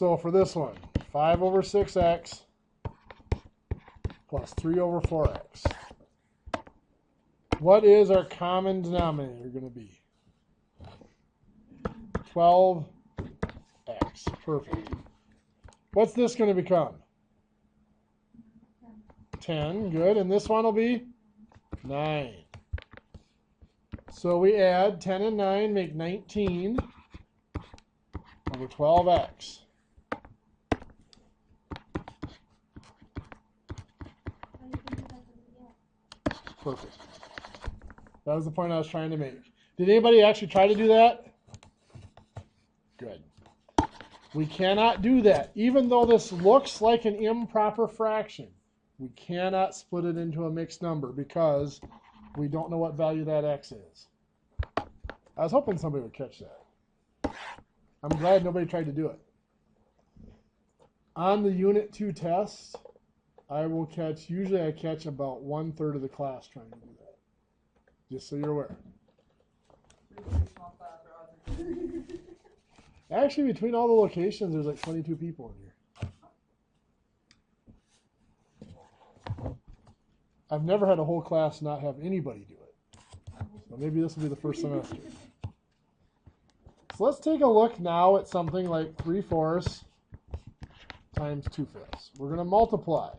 So for this one, 5 over 6x plus 3 over 4x. What is our common denominator going to be? 12x. Perfect. What's this going to become? 10. Good. And this one will be 9. So we add 10 and 9, make 19 over 12x. Perfect. That was the point I was trying to make. Did anybody actually try to do that? Good. We cannot do that. Even though this looks like an improper fraction, we cannot split it into a mixed number because we don't know what value that x is. I was hoping somebody would catch that. I'm glad nobody tried to do it. On the Unit 2 test, usually I catch about 1/3 of the class trying to do that. Just so you're aware. Actually, between all the locations, there's like 22 people in here. I've never had a whole class not have anybody do it. So maybe this will be the first semester. So let's take a look now at something like 3/4 times 2/5. We're going to multiply.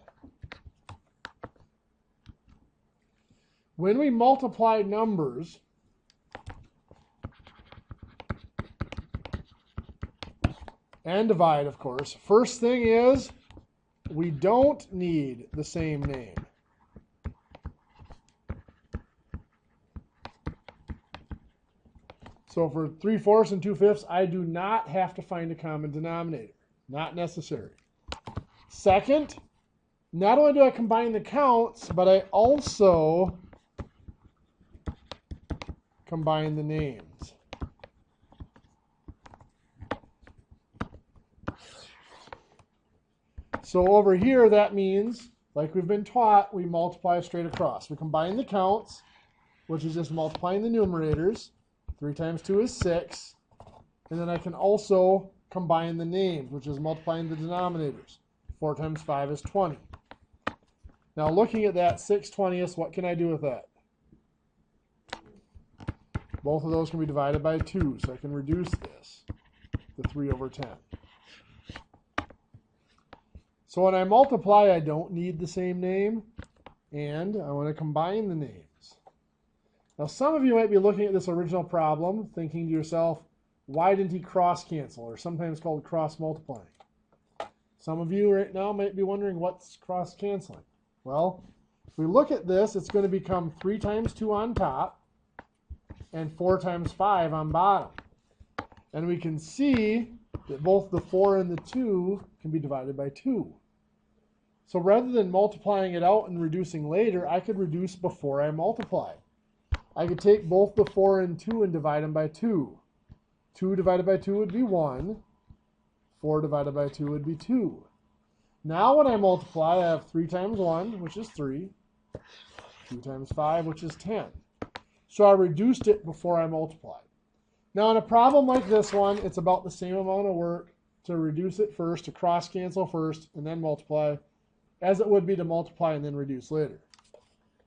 When we multiply numbers, and divide, of course, first thing is we don't need the same name. So for 3/4 and 2/5, I do not have to find a common denominator. Not necessary. Second, not only do I combine the counts, but I also combine the names. So over here, that means, like we've been taught, we multiply straight across. We combine the counts, which is just multiplying the numerators. 3 times 2 is 6. And then I can also combine the names, which is multiplying the denominators. 4 times 5 is 20. Now looking at that 6/20ths, what can I do with that? Both of those can be divided by 2, so I can reduce this to 3 over 10. So when I multiply, I don't need the same name, and I want to combine the names. Now some of you might be looking at this original problem, thinking to yourself, why didn't he cross cancel, or sometimes called cross multiplying? Some of you right now might be wondering what's cross canceling. Well, if we look at this, it's going to become 3 times 2 on top, and 4 times 5 on bottom. And we can see that both the 4 and the 2 can be divided by 2. So rather than multiplying it out and reducing later, I could reduce before I multiply. I could take both the 4 and 2 and divide them by 2. 2 divided by 2 would be 1. 4 divided by 2 would be 2. Now when I multiply, I have 3 times 1, which is 3. 2 times 5, which is 10. So I reduced it before I multiplied. Now in a problem like this one, it's about the same amount of work to reduce it first, to cross cancel first, and then multiply, as it would be to multiply and then reduce later.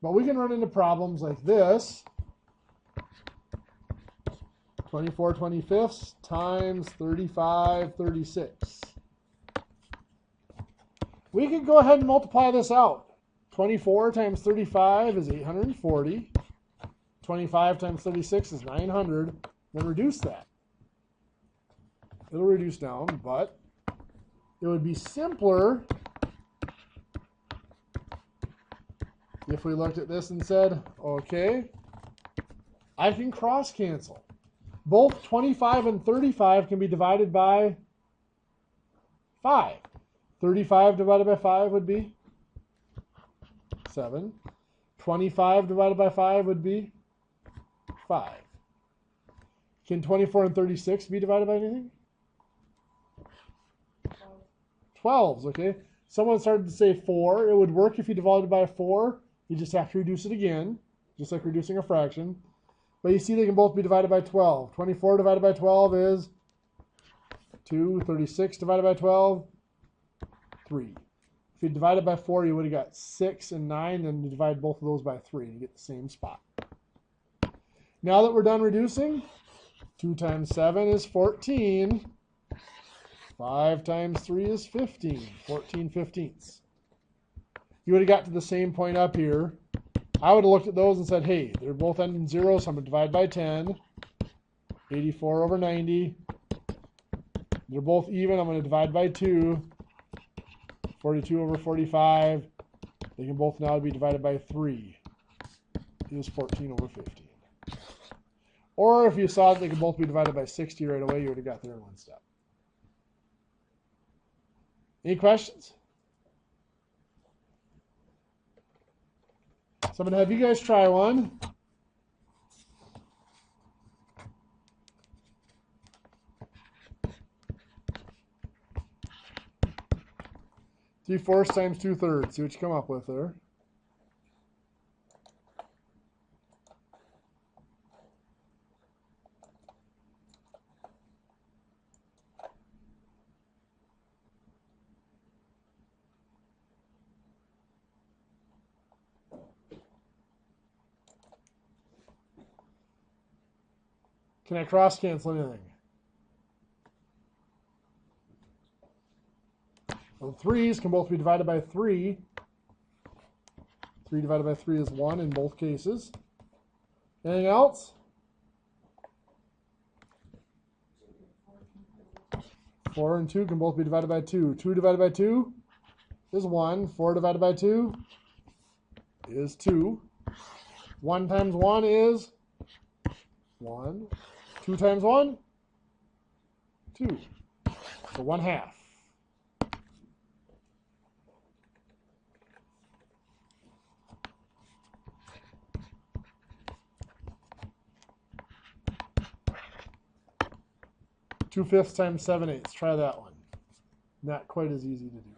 But we can run into problems like this. 24/25 times 35/36. We could go ahead and multiply this out. 24 times 35 is 840. 25 times 36 is 900. Then reduce that. It'll reduce down, but it would be simpler if we looked at this and said, okay, I can cross cancel. Both 25 and 35 can be divided by 5. 35 divided by 5 would be 7. 25 divided by 5 would be 5. Can 24 and 36 be divided by anything? 12s, okay. Someone started to say 4. It would work if you divided by 4. You just have to reduce it again, just like reducing a fraction. But you see they can both be divided by 12. 24 divided by 12 is 2. 36 divided by 12, 3. If you divide it by 4, you would have got 6 and 9, and you divide both of those by 3, and you get the same spot. Now that we're done reducing, 2 times 7 is 14. 5 times 3 is 15. 14 fifteenths. You would have got to the same point up here. I would have looked at those and said, hey, they're both ending in 0, so I'm going to divide by 10. 84 over 90. They're both even. I'm going to divide by 2. 42 over 45. They can both now be divided by 3. It is 14 over 15. Or if you saw that they could both be divided by 60 right away, you would have got there in one step. Any questions? So I'm going to have you guys try one. Three-fourths times 2/3. See what you come up with there. Can I cross cancel anything? Well, 3's can both be divided by 3. 3 divided by 3 is 1 in both cases. Anything else? 4 and 2 can both be divided by 2. 2 divided by 2 is 1. 4 divided by 2 is 2. 1 times 1 is 1. 2 times 1? 2. So 1/2. Two-fifths times 7/8. Try that one. Not quite as easy to do.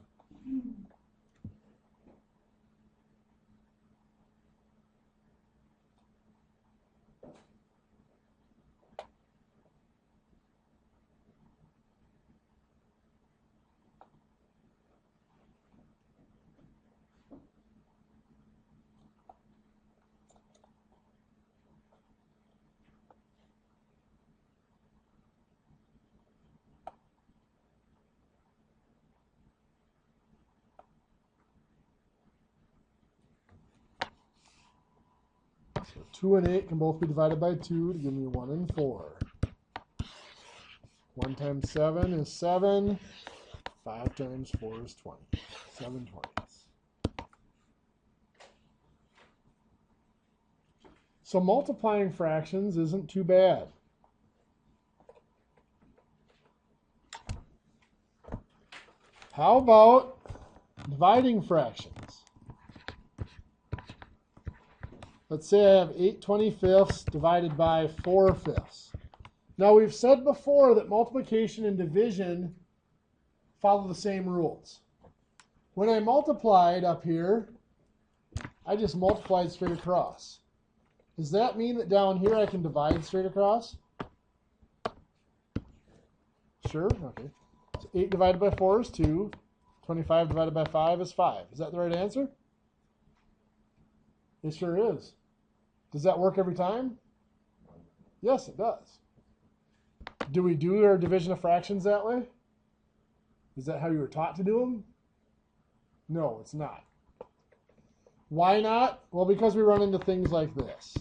So 2 and 8 can both be divided by 2 to give me 1 and 4. 1 times 7 is 7. 5 times 4 is 20. 7 20ths. So multiplying fractions isn't too bad. How about dividing fractions? Let's say I have 8/25 divided by 4/5. Now we've said before that multiplication and division follow the same rules. When I multiplied up here, I just multiplied straight across. Does that mean that down here I can divide straight across? Sure, okay. So 8 divided by 4 is 2. 25 divided by 5 is 5. Is that the right answer? It sure is. Does that work every time? Yes, it does. Do we do our division of fractions that way? Is that how you were taught to do them? No, it's not. Why not? Well, because we run into things like this.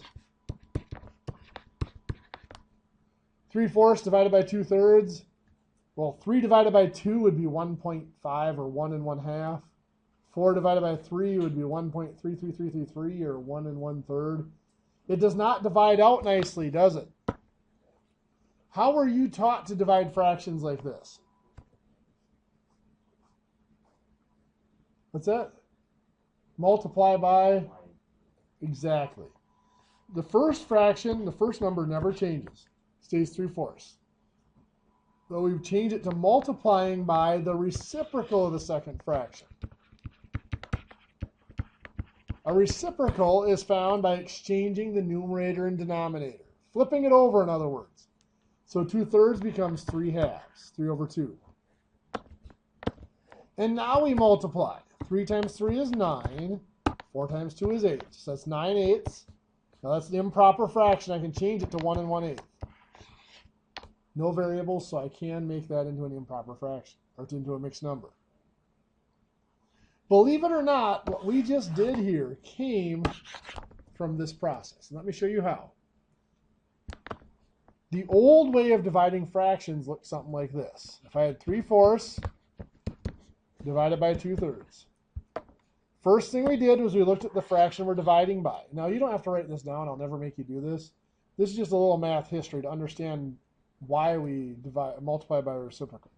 3/4 divided by 2/3. Well, 3 divided by 2 would be 1.5 or 1 and 1/2. 4 divided by 3 would be 1.33333 or 1 and 1/3. It does not divide out nicely, does it? How were you taught to divide fractions like this? What's that? Multiply by? Exactly. The first fraction, the first number never changes. Stays 3/4. But we've changed it to multiplying by the reciprocal of the second fraction. A reciprocal is found by exchanging the numerator and denominator. Flipping it over, in other words. So 2/3 becomes 3/2, 3 over 2. And now we multiply. 3 times 3 is 9. 4 times 2 is 8. So that's 9/8. Now that's an improper fraction. I can change it to 1 1/8. No variables, so I can make that into an improper fraction, or into a mixed number. Believe it or not, what we just did here came from this process. Let me show you how. The old way of dividing fractions looked something like this. If I had 3/4 divided by 2/3. First thing we did was we looked at the fraction we're dividing by. Now, you don't have to write this down. I'll never make you do this. This is just a little math history to understand why we multiply by a reciprocal.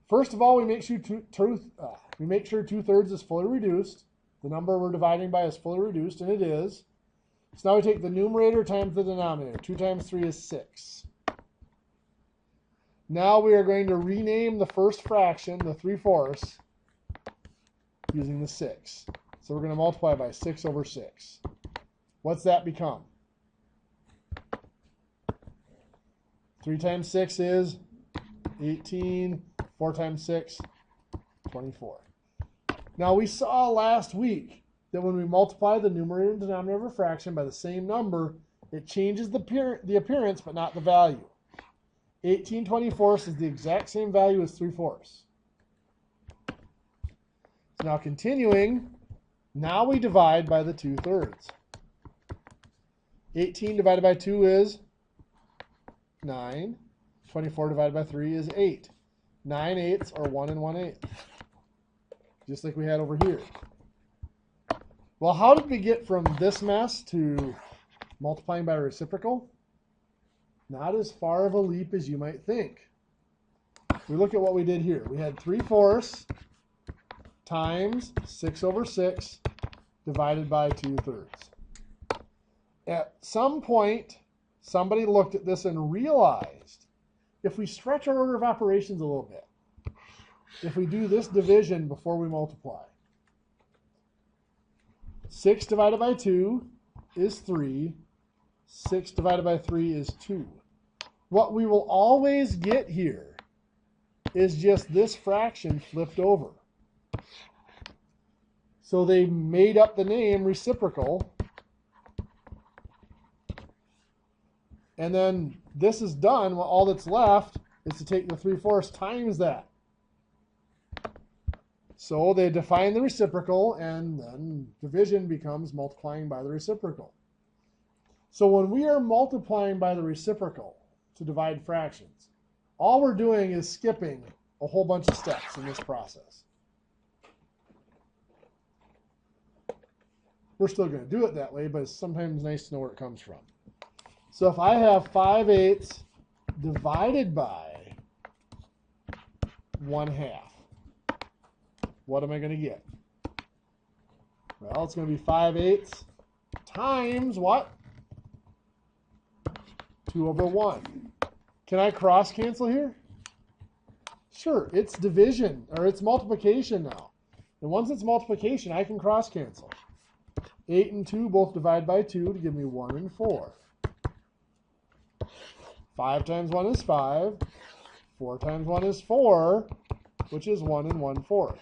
First of all, we make sure 2/3 is fully reduced. The number we're dividing by is fully reduced, and it is. So now we take the numerator times the denominator. 2 times 3 is 6. Now we are going to rename the first fraction, the 3/4, using the 6. So we're going to multiply by 6 over 6. What's that become? 3 times 6 is 18. 4 times 6, 24. Now we saw last week that when we multiply the numerator and denominator of a fraction by the same number, it changes the appearance but not the value. 18/24 is the exact same value as 3/4. So now continuing, now we divide by the 2/3. 18 divided by 2 is 9. 24 divided by 3 is 8. 9/8 or 1 1/8. Just like we had over here. Well, how did we get from this mess to multiplying by a reciprocal? Not as far of a leap as you might think. We look at what we did here. We had 3/4 times 6 over 6 divided by 2/3. At some point, somebody looked at this and realized if we stretch our order of operations a little bit, if we do this division before we multiply, 6 divided by 2 is 3. 6 divided by 3 is 2. What we will always get here is just this fraction flipped over. So they made up the name reciprocal. And then this is done. Well, all that's left is to take the 3/4 times that. So they define the reciprocal, and then division becomes multiplying by the reciprocal. So when we are multiplying by the reciprocal to divide fractions, all we're doing is skipping a whole bunch of steps in this process. We're still going to do it that way, but it's sometimes nice to know where it comes from. So if I have 5/8 divided by 1/2, what am I going to get? Well, it's going to be 5/8 times what? 2 over 1. Can I cross cancel here? Sure, it's division, or it's multiplication now. And once it's multiplication, I can cross cancel. 8 and 2 both divide by 2 to give me 1 and 4. 5 times 1 is 5. 4 times 1 is 4, which is 1 and 1/4.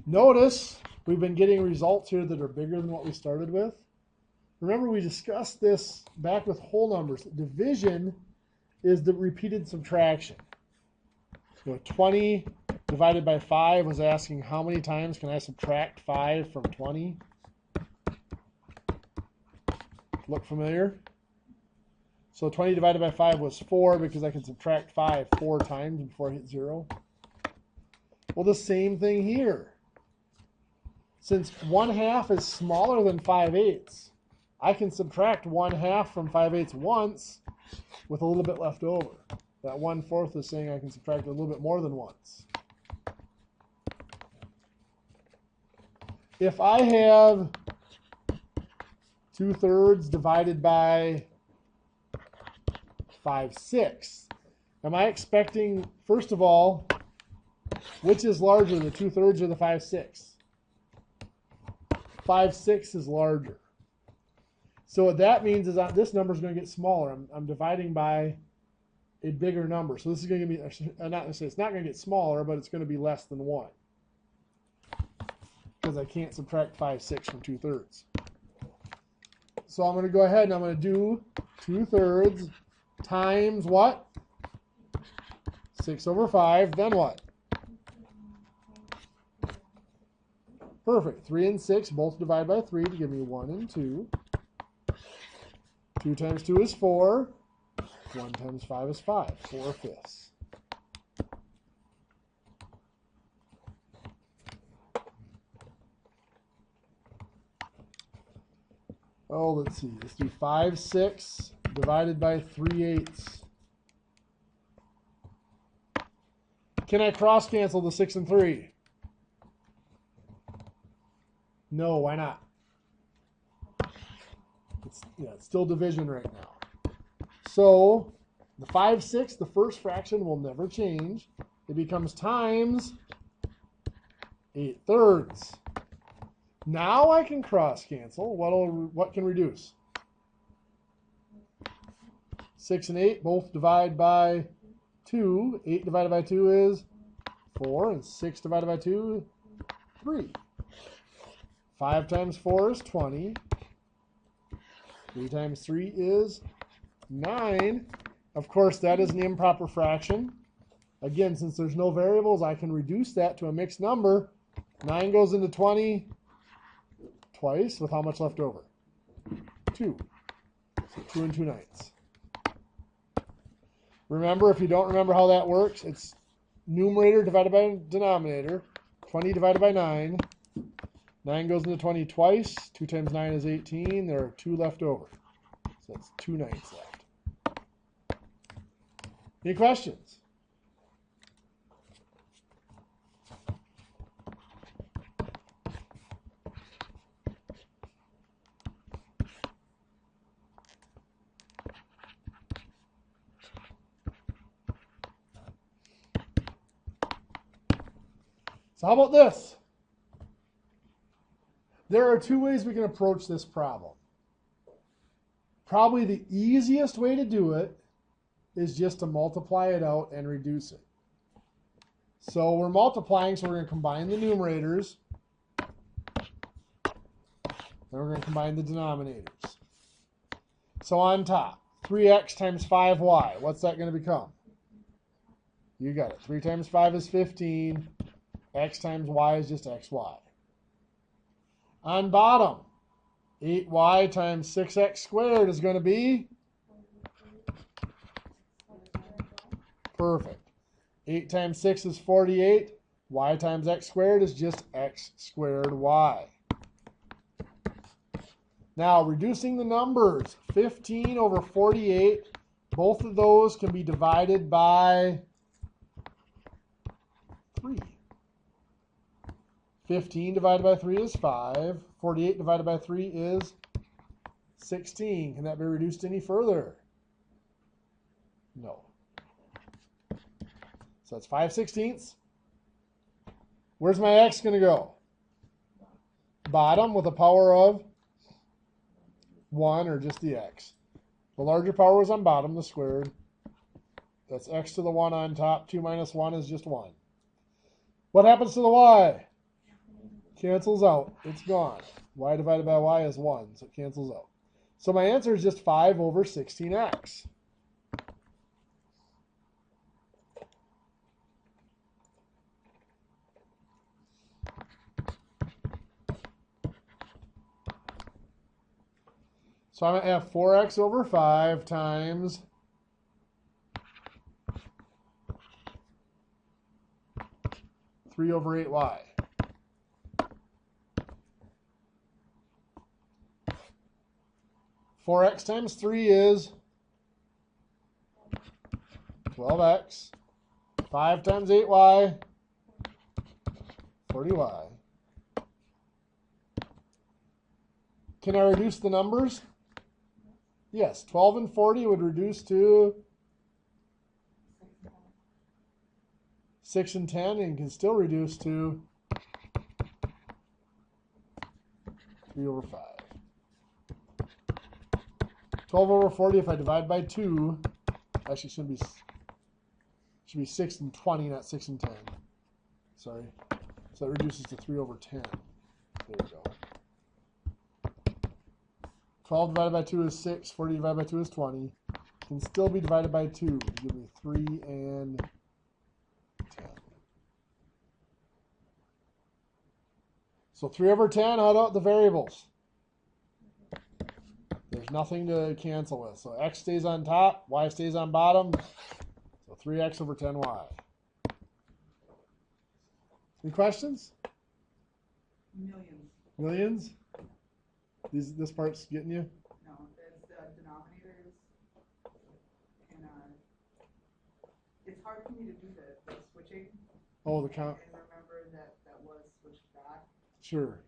Notice we've been getting results here that are bigger than what we started with. Remember, we discussed this back with whole numbers. Division is the repeated subtraction. So 20 divided by 5 was asking how many times can I subtract 5 from 20? Look familiar? So 20 divided by 5 was 4 because I can subtract 5 4 times before I hit 0. Well, the same thing here. Since 1/2 is smaller than 5/8, I can subtract 1/2 from 5/8 once with a little bit left over. That 1/4 is saying I can subtract a little bit more than once. If I have 2/3 divided by 5/6, am I expecting, first of all, which is larger, the 2/3 or the 5/6? 5/6 is larger. So what that means is that this number is going to get smaller. I'm dividing by a bigger number. So this is going to be, it's not going to get smaller, but it's going to be less than 1. Because I can't subtract 5/6 from 2/3. So I'm going to go ahead and I'm going to do 2/3 times what? 6/5. Then what? Perfect. 3 and 6 both divide by 3 to give me 1 and 2. 2 times 2 is 4. 1 times 5 is 5. 4/5. Oh, let's see. Let's do 5/6 divided by 3/8. Can I cross cancel the 6 and 3? No, why not? It's still division right now. So the 5/6, the first fraction, will never change. It becomes times 8/3. Now I can cross cancel. What can reduce? 6 and 8 both divide by 2. 8 divided by 2 is 4, and 6 divided by 2, 3. 5 times 4 is 20. 3 times 3 is 9. Of course, that is an improper fraction. Again, since there's no variables, I can reduce that to a mixed number. 9 goes into 20 twice, with how much left over? 2. So 2 and 2/9. Remember, if you don't remember how that works, it's numerator divided by denominator. 20 divided by 9. 9 goes into 20 twice. 2 times 9 is 18. There are 2 left over. So that's 2/9 left. Any questions? So how about this? There are 2 ways we can approach this problem. Probably the easiest way to do it is just to multiply it out and reduce it. So we're multiplying, so we're going to combine the numerators. Then we're going to combine the denominators. So on top, 3x times 5y. What's that going to become? You got it. 3 times 5 is 15. X times y is just xy. On bottom, 8y times 6x squared is going to be? Perfect. 8 times 6 is 48. Y times x squared is just x squared y. Now, reducing the numbers, 15 over 48, both of those can be divided by 3. 15 divided by 3 is 5. 48 divided by 3 is 16. Can that be reduced any further? No. So that's 5/16. Where's my x going to go? Bottom with a power of 1, or just the x. The larger power is on bottom, the squared. That's x to the 1 on top. 2 minus 1 is just 1. What happens to the y? Cancels out. It's gone. Y divided by y is 1, so it cancels out. So my answer is just 5 over 16x. So I'm going to have 4x over 5 times 3 over 8y. 4x times 3 is 12x. 5 times 8y, 40y. Can I reduce the numbers? Yes, 12 and 40 would reduce to 6 and 10, and can still reduce to 3 over 5. 12 over 40, if I divide by 2, actually should be 6 and 20, not 6 and 10. Sorry. So that reduces to 3 over 10. There we go. 12 divided by 2 is 6. 40 divided by 2 is 20. Can still be divided by 2 to give me 3 and 10. So 3 over 10, how about the variables? There's nothing to cancel with. So x stays on top, y stays on bottom. So 3x over 10y. Any questions? Millions. Millions? This part's getting you? No, it's the denominators. And it's hard for me to do the switching. Oh, the count. And remember that was switched back. Sure.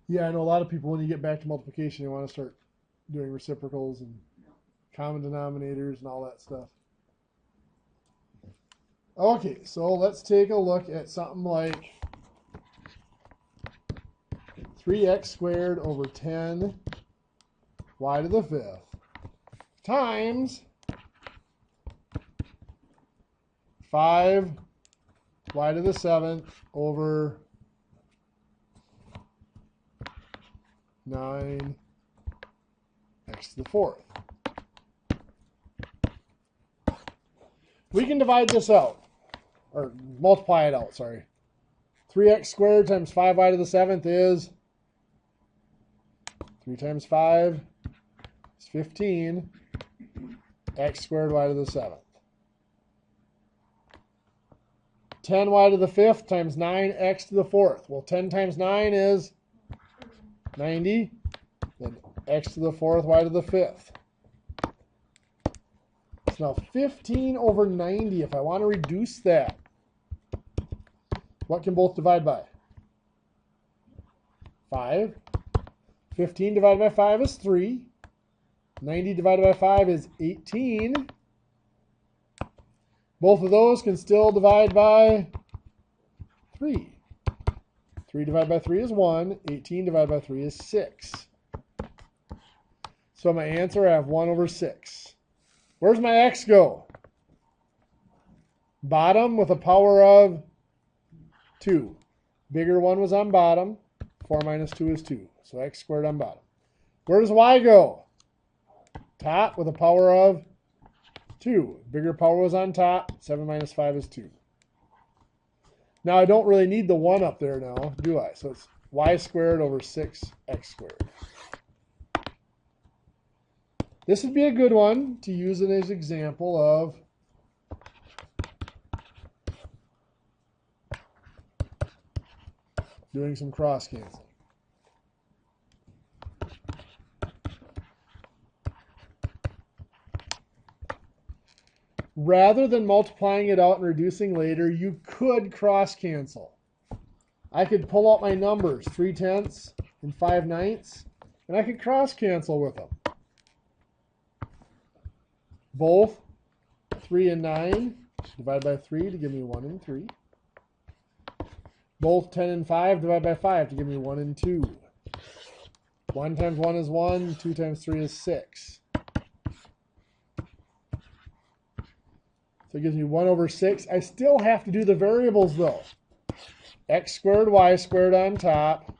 Yeah, I know a lot of people, when you get back to multiplication, they want to start doing reciprocals and common denominators and all that stuff. Okay, so let's take a look at something like 3x squared over 10 y to the 5th times 5 y to the 7th over 9 x to the 4th. We can divide this out, or multiply it out, sorry. 3x squared times 5y to the 7th is 3 times 5 is 15, x squared y to the 7th. 10y to the 5th times 9x to the 4th. Well, 10 times 9 is 90, then x to the 4th, y to the 5th. So now 15 over 90, if I want to reduce that, what can both divide by? 5. 15 divided by 5 is 3. 90 divided by 5 is 18. Both of those can still divide by 3. 3 divided by 3 is 1. 18 divided by 3 is 6. So my answer, I have 1 over 6. Where's my x go? Bottom with a power of 2. Bigger one was on bottom. 4 minus 2 is 2. So x squared on bottom. Where does y go? Top with a power of 2. Bigger power was on top. 7 minus 5 is 2. Now I don't really need the 1 up there now, do I? So it's y squared over 6x squared. This would be a good one to use as an example of doing some cross canceling. Rather than multiplying it out and reducing later, you could cross cancel. I could pull out my numbers, 3/10 and 5/9, and I could cross cancel with them. Both 3 and 9 divide by 3 to give me 1 and 3. Both 10 and 5 divide by 5 to give me 1 and 2. 1 times 1 is 1, 2 times 3 is 6. So it gives me 1 over 6. I still have to do the variables though. X squared, y squared on top.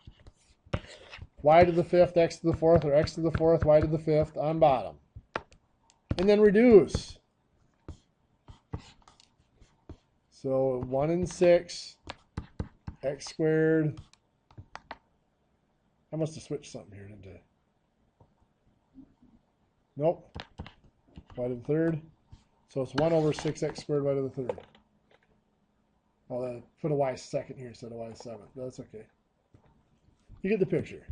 Y to the 5th, x to the 4th, or x to the 4th, y to the 5th on bottom. And then reduce. So 1 and 6, x squared. I must have switched something here, didn't I? Nope. Y to the 3rd. So it's 1 over 6x squared y to the 3rd. I'll put a y second here instead of y seventh. That's okay. You get the picture.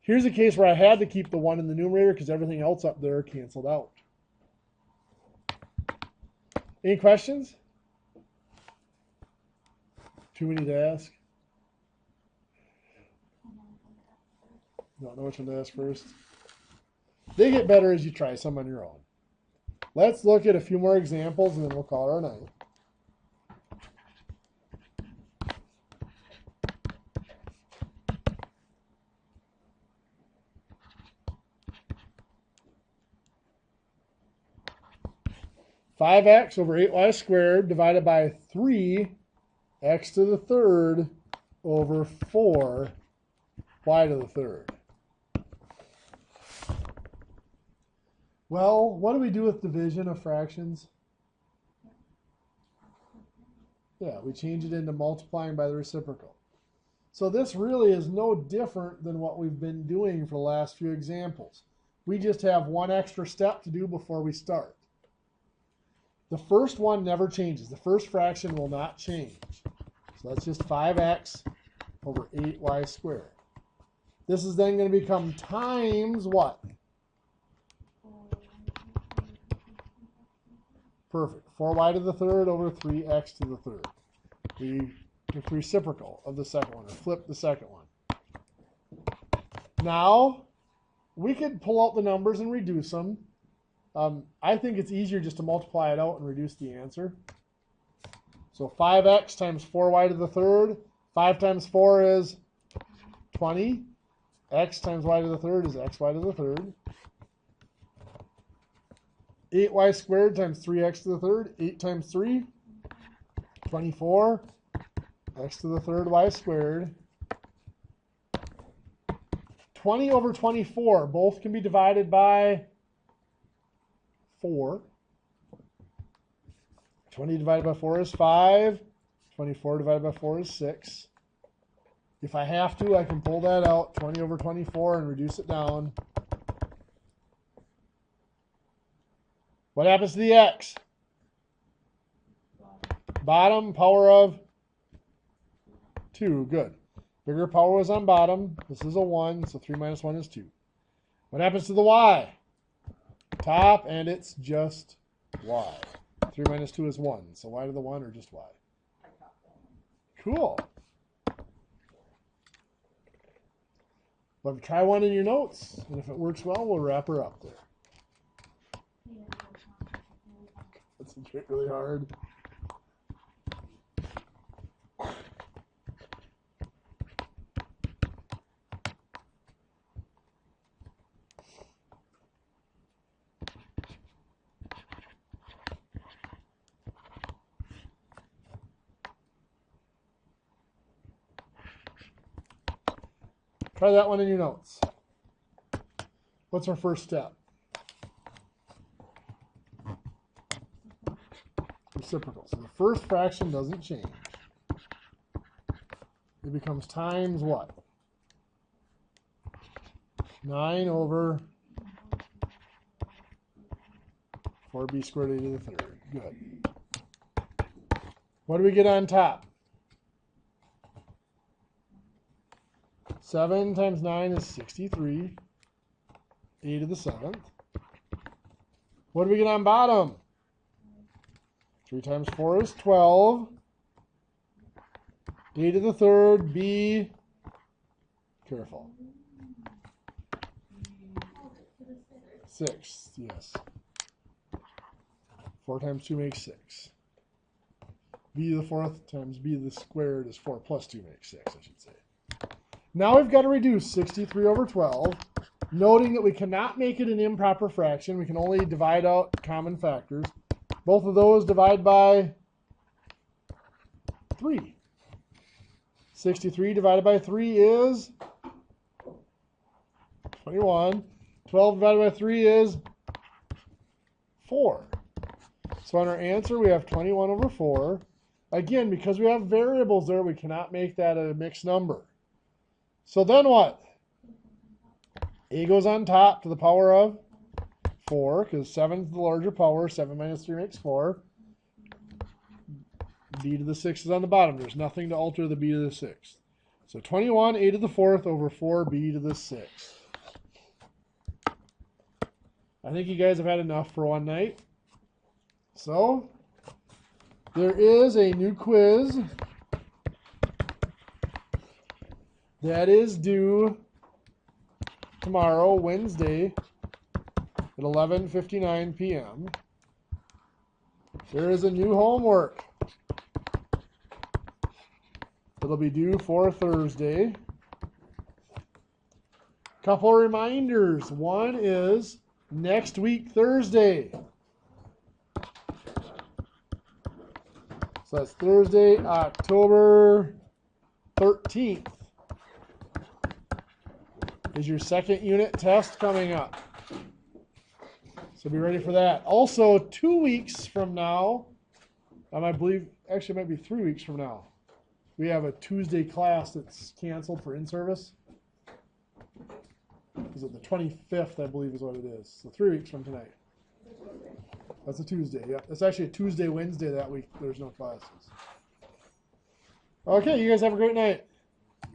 Here's a case where I had to keep the 1 in the numerator because everything else up there canceled out. Any questions? Too many to ask? Don't know which one to ask first? They get better as you try some on your own. Let's look at a few more examples and then we'll call it our night. 5x over 8y squared divided by 3x to the third over 4y to the third. Well, what do we do with division of fractions? Yeah, we change it into multiplying by the reciprocal. So this really is no different than what we've been doing for the last few examples. We just have one extra step to do before we start. The first one never changes. The first fraction will not change. So that's just 5x over 8y squared. This is then going to become times what? Perfect. 4y to the third over 3x to the third. We took the reciprocal of the second one, or flip the second one. Now, we could pull out the numbers and reduce them. I think it's easier just to multiply it out and reduce the answer. So 5x times 4y to the third. 5 times 4 is 20. X times y to the third is xy to the third. 8y squared times 3x to the third. 8 times 3, 24. X to the third y squared. 20 over 24. Both can be divided by 4. 20 divided by 4 is 5. 24 divided by 4 is 6. If I have to, I can pull that out, 20 over 24, and reduce it down. What happens to the x? Bottom, power of 2. Good. Bigger power was on bottom. This is a 1, so 3 minus 1 is 2. What happens to the y? Top, and it's just y. 3 minus 2 is 1. So y to the 1 or just y? Cool. But try one in your notes, and if it works well, we'll wrap her up there. Concentrate really hard. Try that one in your notes. What's our first step? Reciprocal. So the first fraction doesn't change. It becomes times what? 9 over 4b squared a to the third. Good. What do we get on top? 7 times 9 is 63. A to the 7th. What do we get on bottom? 3 times 4 is 12. A to the third, B, careful. 6, yes. 4 times 2 makes 6. B to the fourth times B to the squared is 4 plus 2 makes 6, I should say. Now we've got to reduce 63 over 12, noting that we cannot make it an improper fraction. We can only divide out common factors. Both of those divide by 3. 63 divided by 3 is 21. 12 divided by 3 is 4. So on our answer, we have 21 over 4. Again, because we have variables there, we cannot make that a mixed number. So then what? A goes on top to the power of 4, because 7 is the larger power. 7 minus 3 makes 4. B to the 6 is on the bottom. There's nothing to alter the B to the 6th. So 21 A to the 4th over 4 B to the 6th. I think you guys have had enough for one night. So there is a new quiz that is due tomorrow, Wednesday, at 11:59 p.m. There is a new homework. It'll be due for Thursday. Couple reminders. One is next week, Thursday. So that's Thursday, October 13th is your second unit test coming up. So be ready for that. Also, 2 weeks from now, I believe, actually it might be 3 weeks from now, we have a Tuesday class that's canceled for in-service. Is it the 25th, I believe is what it is. So 3 weeks from tonight. That's a Tuesday, yeah. It's actually a Tuesday, Wednesday that week. There's no classes. Okay, you guys have a great night.